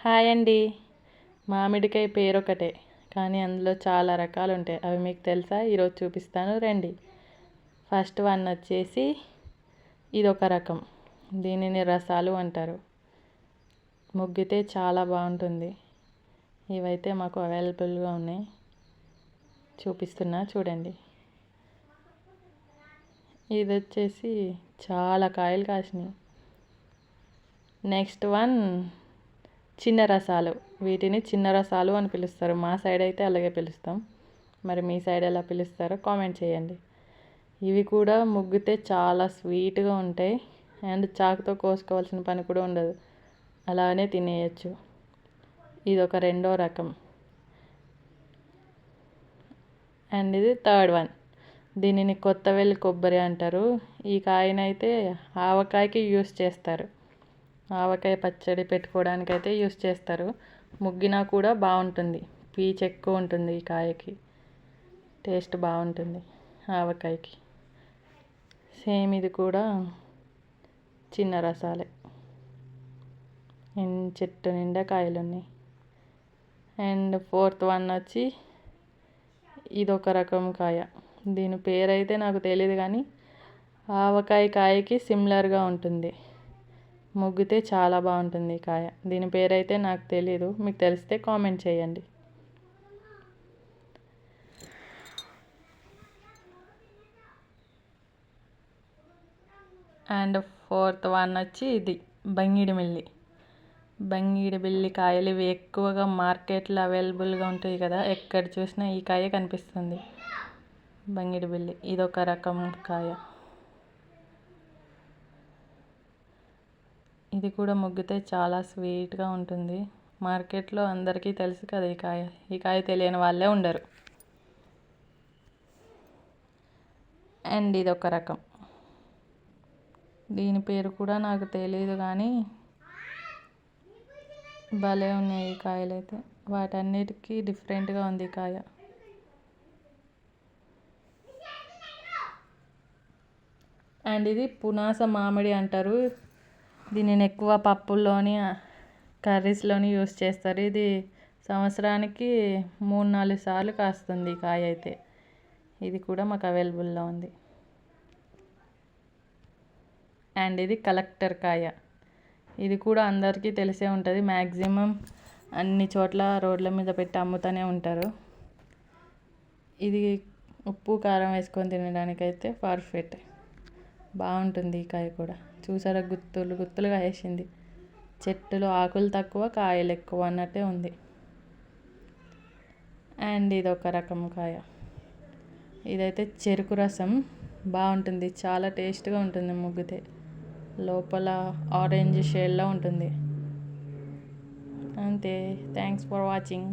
Hi అండి. మామిడికాయ పేరొకటే కానీ అందులో చాలా రకాలు ఉంటాయి. అవి మీకు తెలుసా? ఈరోజు చూపిస్తాను రండి. ఫస్ట్ వన్ వచ్చేసి ఇదొక రకం. దీనిని రసాలు అంటారు. ముగ్గితే చాలా బాగుంటుంది. ఇవైతే మాకు అవైలబుల్గా ఉన్నాయి. చూపిస్తున్నా చూడండి. ఇది వచ్చేసి చాలా కాయలు కాసినాయి. నెక్స్ట్ వన్ చిన్న రసాలు. వీటిని చిన్న రసాలు అని పిలుస్తారు. మా సైడ్ అయితే అలాగే పిలుస్తాం. మరి మీ సైడ్ ఎలా పిలుస్తారో కామెంట్ చేయండి. ఇవి కూడా ముగ్గితే చాలా స్వీట్గా ఉంటాయి. అండ్ చాకుతో కోసుకోవాల్సిన పని కూడా ఉండదు, అలానే తినేయచ్చు. ఇది ఒక రెండో రకం. అండ్ ఇది థర్డ్ వన్. దీనిని కొత్తవెల్లి కొబ్బరి అంటారు. ఈ కాయనైతే ఆవకాయకి యూస్ చేస్తారు. ఆవకాయ పచ్చడి పెట్టుకోవడానికి అయితే యూస్ చేస్తారు. ముగ్గినా కూడా బాగుంటుంది. పీచు ఎక్కువ ఉంటుంది ఈ కాయకి. టేస్ట్ బాగుంటుంది ఆవకాయకి. సేమ్ ఇది కూడా చిన్న రసాలే. చెట్టు నిండా కాయలు ఉన్నాయి. అండ్ ఫోర్త్ వన్ వచ్చి ఇదొక రకం కాయ. దీని పేరైతే నాకు తెలియదు కానీ ఆవకాయ కాయకి సిమిలర్గా ఉంటుంది. ముగ్గితే చాలా బాగుంటుంది ఈ కాయ. దీని పేరైతే నాకు తెలీదు, మీకు తెలిస్తే కామెంట్ చేయండి. అండ్ ఫోర్త్ వన్ వచ్చి ఇది బంగిడిమిల్లి. బంగిడిమిల్లి కాయలు ఇవి ఎక్కువగా మార్కెట్లో అవైలబుల్గా ఉంటాయి కదా, ఎక్కడ చూసినా ఈ కాయ కనిపిస్తుంది. బంగిడిమిల్లి ఇదొక రకం కాయ. ఇది కూడా ముగ్గితే చాలా స్వీట్గా ఉంటుంది. మార్కెట్లో అందరికీ తెలుసు కదా ఈ కాయ. ఈ కాయ తెలియని వాళ్ళే ఉండరు. అండ్ ఇది ఒక రకం. దీని పేరు కూడా నాకు తెలియదు కానీ భలే ఉన్నాయి ఈ కాయలు అయితే. వాటన్నిటికీ డిఫరెంట్గా ఉంది ఈ కాయ. అండ్ ఇది పునాస మామిడి అంటారు. దీనిని ఎక్కువ పప్పుల్లోని కర్రీస్లోని యూస్ చేస్తారు. ఇది సంవత్సరానికి 3-4 సార్లు కాస్తుంది ఈ కాయ అయితే. ఇది కూడా మాకు అవైలబుల్లో ఉంది. అండ్ ఇది కలెక్టర్ కాయ. ఇది కూడా అందరికీ తెలిసే ఉంటుంది. మ్యాక్సిమం అన్ని చోట్ల రోడ్ల మీద పెట్టి అమ్ముతూనే ఉంటారు. ఇది ఉప్పు కారం వేసుకొని తినడానికైతే పర్ఫెక్ట్. బాగుంటుంది ఈ కాయ కూడా. చూసారా, గుత్తులు గుత్తులుగా వేసింది. చెట్టులో ఆకులు తక్కువ కాయలు ఎక్కువ అన్నట్టే ఉంది. అండ్ ఇది ఒక రకం కాయ. ఇదైతే చెరుకు రసం. బాగుంటుంది, చాలా టేస్ట్గా ఉంటుంది ముగ్గితే. లోపల ఆరెంజ్ షేడ్లో ఉంటుంది. అంతే. Thanks for watching.